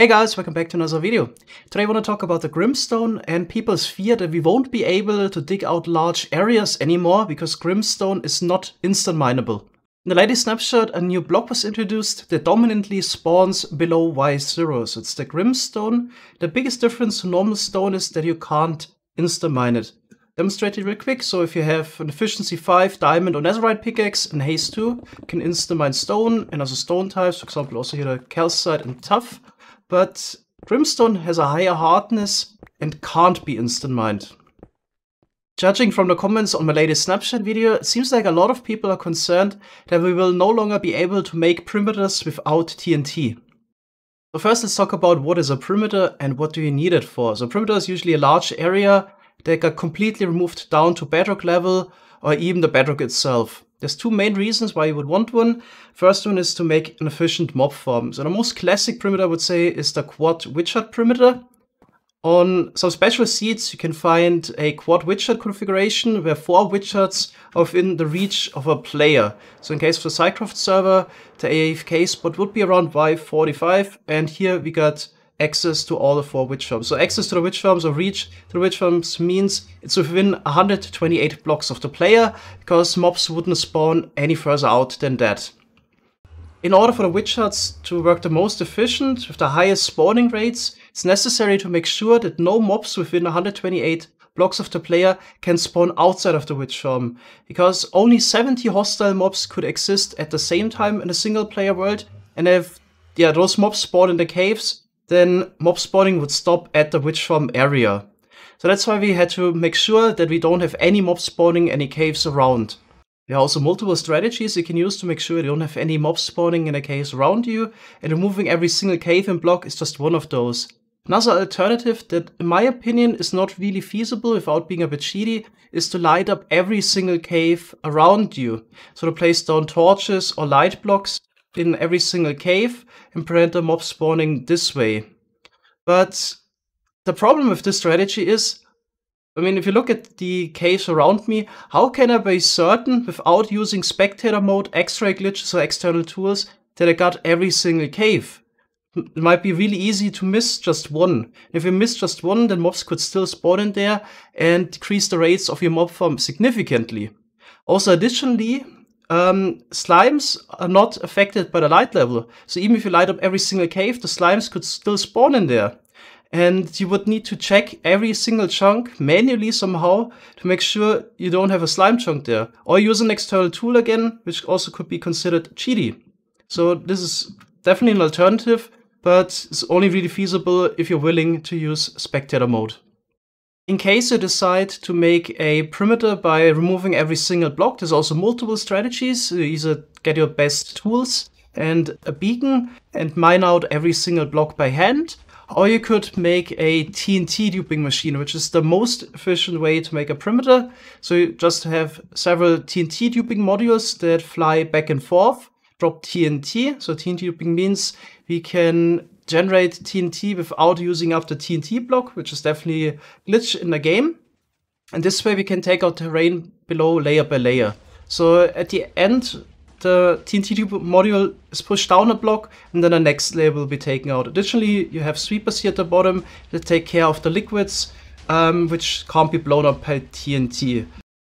Hey guys, welcome back to another video. Today I want to talk about the grimstone and people's fear that we won't be able to dig out large areas anymore because grimstone is not instant mineable. In the latest snapshot, a new block was introduced that dominantly spawns below Y0, so it's the grimstone. The biggest difference to normal stone is that you can't instant mine it. Demonstrate it real quick. So if you have an efficiency 5 diamond or netherite pickaxe and haste 2, you can instant mine stone and other stone types, for example also here the calcite and tough. But grimstone has a higher hardness and can't be instant mined. Judging from the comments on my latest snapshot video, it seems like a lot of people are concerned that we will no longer be able to make perimeters without TNT. So first let's talk about what is a perimeter and what do you need it for. So a perimeter is usually a large area that got completely removed down to bedrock level or even the bedrock itself. There's two main reasons why you would want one. First one is to make an efficient mob farm. So the most classic perimeter I would say is the quad witchhut perimeter. On some special seeds you can find a quad witchhut configuration where 4 witchhuts are within the reach of a player. So in case of the Cycraft server, the AFK spot would be around Y45, and here we got access to all the 4 witch farms. So access to the witch farms or reach to the witch farms means it's within 128 blocks of the player, because mobs wouldn't spawn any further out than that. In order for the witch huts to work the most efficient with the highest spawning rates, it's necessary to make sure that no mobs within 128 blocks of the player can spawn outside of the witch farm, because only 70 hostile mobs could exist at the same time in a single player world, and if those mobs spawn in the caves, then mob spawning would stop at the witch farm area. So that's why we had to make sure that we don't have any mob spawning any caves around. There are also multiple strategies you can use to make sure you don't have any mob spawning in the caves around you, and removing every single cave and block is just one of those. Another alternative that, in my opinion, is not really feasible without being a bit cheaty is to light up every single cave around you. So to place down torches or light blocks in every single cave and prevent the mob spawning this way. But the problem with this strategy is, if you look at the caves around me, how can I be certain without using spectator mode, X-ray glitches or external tools that I got every single cave? It might be really easy to miss just one. If you miss just one, then mobs could still spawn in there and decrease the rates of your mob farm significantly. Also additionally, slimes are not affected by the light level. So even if you light up every single cave, the slimes could still spawn in there. And you would need to check every single chunk manually somehow to make sure you don't have a slime chunk there. Or use an external tool again, which also could be considered cheaty. So this is definitely an alternative, but it's only really feasible if you're willing to use spectator mode. In case you decide to make a perimeter by removing every single block, there's also multiple strategies. You either get your best tools and a beacon and mine out every single block by hand, or you could make a TNT duping machine, which is the most efficient way to make a perimeter. So you just have several TNT duping modules that fly back and forth, drop TNT. So TNT duping means we can generate TNT without using up the TNT block, which is definitely a glitch in the game. And this way we can take out terrain below layer by layer. So at the end, the TNT module is pushed down a block, and then the next layer will be taken out. Additionally, you have sweepers here at the bottom that take care of the liquids, which can't be blown up by TNT.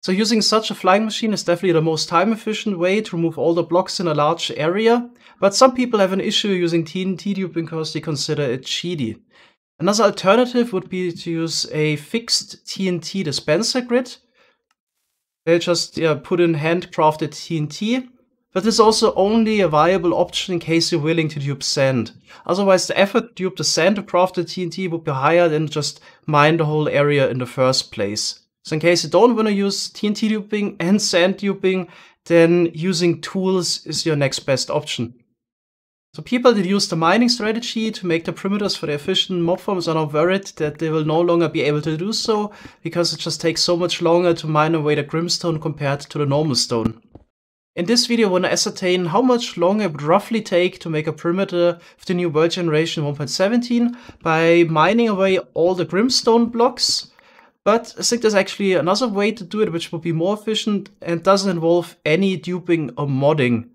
So using such a flying machine is definitely the most time efficient way to remove all the blocks in a large area, but some people have an issue using TNT duping because they consider it cheaty. Another alternative would be to use a fixed TNT dispenser grid. They just put in handcrafted TNT, but this is also only a viable option in case you're willing to dupe sand. Otherwise the effort to dupe the sand to craft the TNT would be higher than just mine the whole area in the first place. So in case you don't want to use TNT duping and sand duping, then using tools is your next best option. So people that use the mining strategy to make the perimeters for their efficient mob farms are now worried that they will no longer be able to do so, because it just takes so much longer to mine away the grimstone compared to the normal stone. In this video I want to ascertain how much longer it would roughly take to make a perimeter with the new world generation 1.17 by mining away all the grimstone blocks. But I think there's actually another way to do it which would be more efficient and doesn't involve any duping or modding.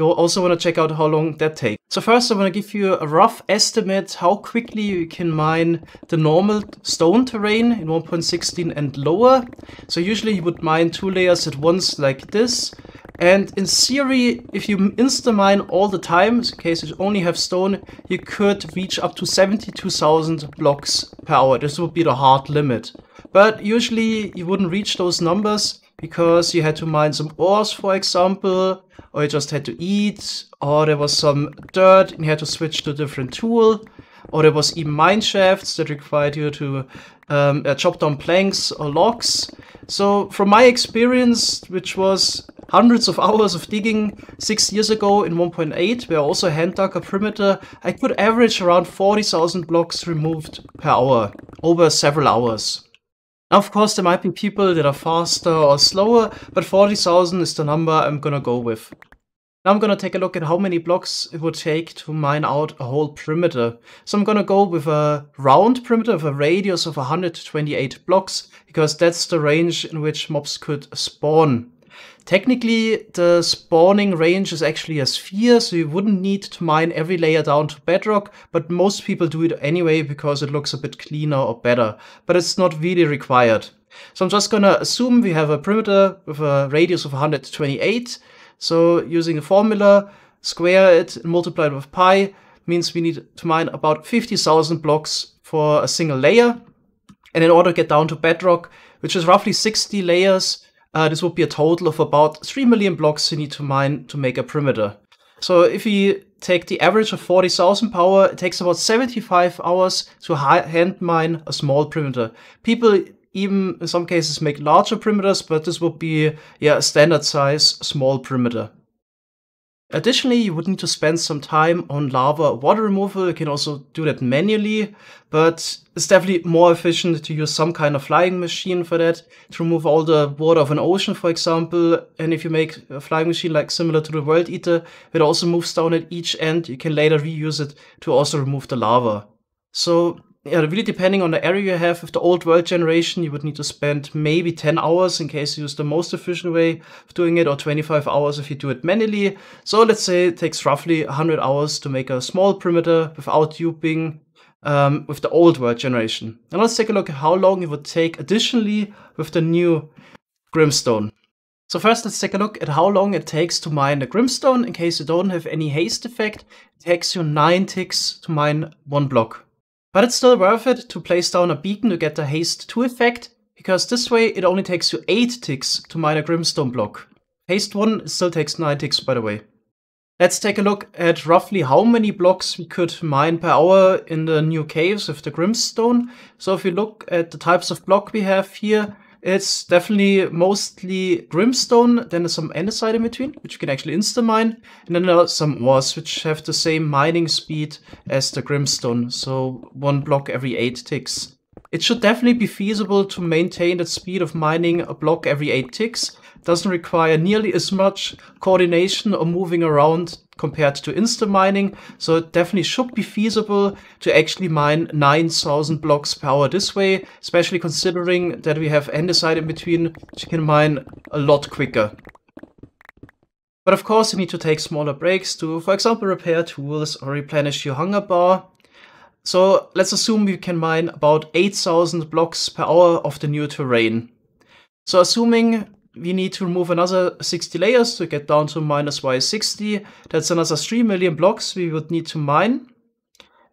You also want to check out how long that takes. So first I want to give you a rough estimate how quickly you can mine the normal stone terrain in 1.16 and lower. So usually you would mine 2 layers at once like this. And in theory, if you insta-mine all the time, in case you only have stone, you could reach up to 72,000 blocks per hour. This would be the hard limit. But usually you wouldn't reach those numbers because you had to mine some ores, for example, or you just had to eat, or there was some dirt and you had to switch to a different tool, or there was even mine shafts that required you to chop down planks or logs. So from my experience, which was hundreds of hours of digging 6 years ago in 1.8, where I also hand dug a perimeter, I could average around 40,000 blocks removed per hour over several hours. Now, of course, there might be people that are faster or slower, but 40,000 is the number I'm gonna go with. Now I'm gonna take a look at how many blocks it would take to mine out a whole perimeter. So I'm gonna go with a round perimeter with a radius of 128 blocks, because that's the range in which mobs could spawn. Technically, the spawning range is actually a sphere, so you wouldn't need to mine every layer down to bedrock, but most people do it anyway because it looks a bit cleaner or better, but it's not really required. So I'm just gonna assume we have a perimeter with a radius of 128, so using a formula, square it and multiply it with pi, means we need to mine about 50,000 blocks for a single layer, and in order to get down to bedrock, which is roughly 60 layers, this would be a total of about 3 million blocks you need to mine to make a perimeter. So if we take the average of 40,000 power, it takes about 75 hours to hand mine a small perimeter. People even in some cases make larger perimeters, but this would be a standard size small perimeter. Additionally, you would need to spend some time on lava water removal. You can also do that manually, but it's definitely more efficient to use some kind of flying machine for that, to remove all the water of an ocean, for example. And if you make a flying machine like similar to the World Eater, it also moves down at each end, you can later reuse it to also remove the lava. So yeah, really depending on the area you have. With the old world generation, you would need to spend maybe 10 hours in case you use the most efficient way of doing it, or 25 hours if you do it manually. So let's say it takes roughly 100 hours to make a small perimeter without duping with the old world generation. Now let's take a look at how long it would take additionally with the new grimstone. So first let's take a look at how long it takes to mine the grimstone. In case you don't have any haste effect, it takes you 9 ticks to mine 1 block. But it's still worth it to place down a beacon to get the haste 2 effect, because this way it only takes you 8 ticks to mine a grimstone block. Haste 1 still takes 9 ticks, by the way. Let's take a look at roughly how many blocks we could mine per hour in the new caves with the grimstone. So if you look at the types of block we have here, it's definitely mostly grimstone, then there's some andesite in between, which you can actually insta-mine, and then there are some ores which have the same mining speed as the grimstone, so 1 block every 8 ticks. It should definitely be feasible to maintain that speed of mining a block every 8 ticks. It doesn't require nearly as much coordination or moving around compared to insta-mining, so it definitely should be feasible to actually mine 9,000 blocks per hour this way, especially considering that we have andesite in between, which you can mine a lot quicker. But of course you need to take smaller breaks to, for example, repair tools or replenish your hunger bar. So let's assume we can mine about 8,000 blocks per hour of the new terrain. So assuming we need to remove another 60 layers to get down to minus y60. That's another 3 million blocks we would need to mine.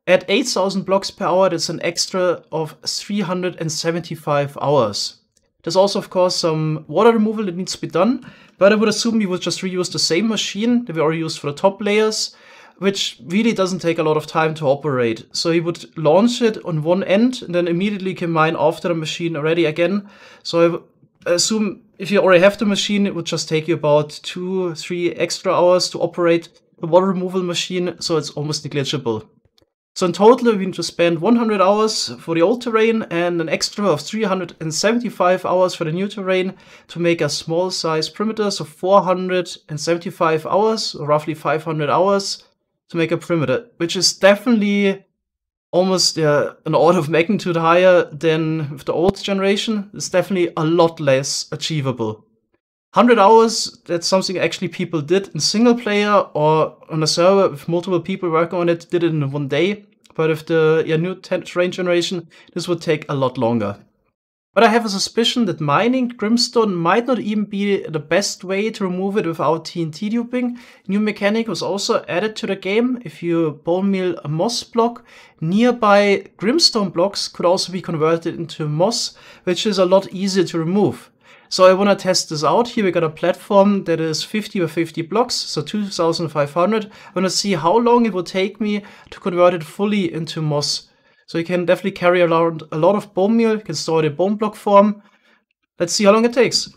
At 8,000 blocks per hour, that's an extra of 375 hours. There's also, of course, some water removal that needs to be done, but I would assume we would just reuse the same machine that we already used for the top layers, which really doesn't take a lot of time to operate. So you would launch it on one end, and then immediately can mine after the machine already again. So I assume if you already have the machine, it would just take you about 2-3 extra hours to operate the water removal machine, so it's almost negligible. So in total, we need to spend 100 hours for the old terrain and an extra of 375 hours for the new terrain to make a small size perimeter, so 475 hours, or roughly 500 hours to make a perimeter, which is definitely almost an order of magnitude higher than with the old generation. It's definitely a lot less achievable. 100 hours, that's something actually people did in single player or on a server with multiple people working on it, did it in one day. But with the new terrain generation, this would take a lot longer. But I have a suspicion that mining grimstone might not even be the best way to remove it without TNT duping. New mechanic was also added to the game. If you bone meal a moss block, nearby grimstone blocks could also be converted into moss, which is a lot easier to remove. So I want to test this out. Here we got a platform that is 50 by 50 blocks, so 2500. I want to see how long it will take me to convert it fully into moss. So you can definitely carry around a lot of bone meal. You can store it in bone block form. Let's see how long it takes.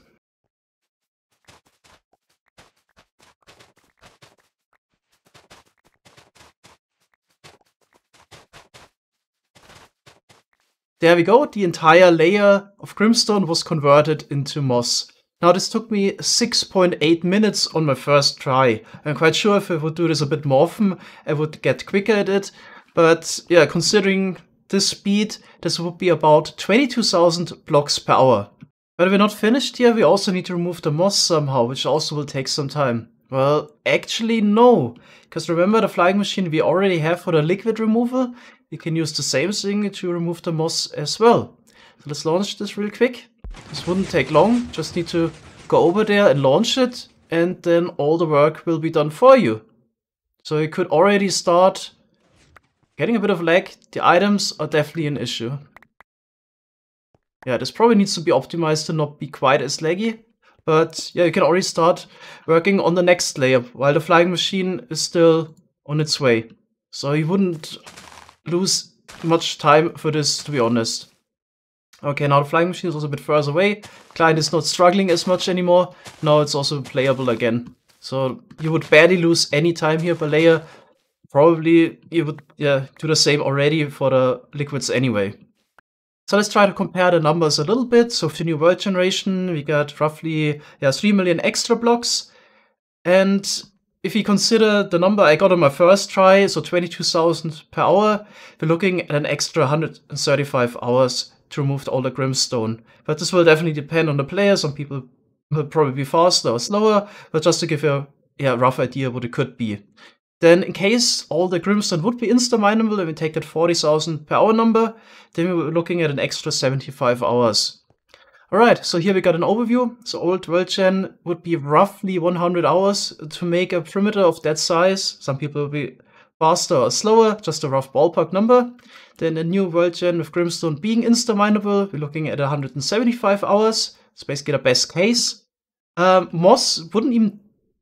There we go, the entire layer of grimstone was converted into moss. Now this took me 6.8 minutes on my first try. I'm quite sure if I would do this a bit more often, I would get quicker at it. But yeah, considering this speed, this would be about 22,000 blocks per hour. But we're not finished here, we also need to remove the moss somehow, which also will take some time. Well, actually no, because remember the flying machine we already have for the liquid removal? You can use the same thing to remove the moss as well. So let's launch this real quick. This wouldn't take long, just need to go over there and launch it, and then all the work will be done for you. So you could already start getting a bit of lag. The items are definitely an issue. Yeah, this probably needs to be optimized to not be quite as laggy. But yeah, you can already start working on the next layer while the flying machine is still on its way. So you wouldn't lose much time for this, to be honest. Okay, now the flying machine is also a bit further away. Client is not struggling as much anymore. Now it's also playable again. So you would barely lose any time here per layer. Probably you would do the same already for the liquids anyway. So let's try to compare the numbers a little bit. So for the new world generation, we got roughly 3 million extra blocks. And if you consider the number I got on my first try, so 22,000 per hour, we're looking at an extra 135 hours to remove all the grimstone. But this will definitely depend on the player. Some people will probably be faster or slower, but just to give you a rough idea what it could be. Then in case all the grimstone would be insta-mineable, and we take that 40,000 per hour number, then we're looking at an extra 75 hours. Alright, so here we got an overview. So old world gen would be roughly 100 hours to make a perimeter of that size. Some people will be faster or slower, just a rough ballpark number. Then a new world gen with grimstone being insta-mineable, we're looking at 175 hours. It's basically the best case. Moss wouldn't even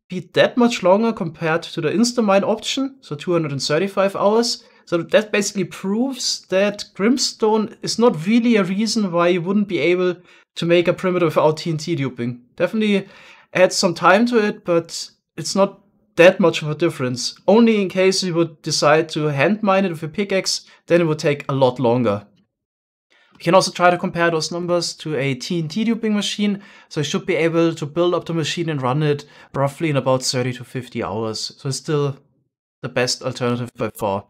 be that much longer compared to the insta-mine option, so 235 hours. So that basically proves that grimstone is not really a reason why you wouldn't be able to make a perimeter without TNT duping. Definitely adds some time to it, but it's not that much of a difference. Only in case you would decide to hand mine it with a pickaxe, then it would take a lot longer. We can also try to compare those numbers to a TNT duping machine, so you should be able to build up the machine and run it roughly in about 30 to 50 hours. So it's still the best alternative by far.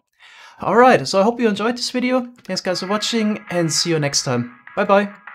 Alright, so I hope you enjoyed this video. Thanks guys for watching and see you next time. Bye bye.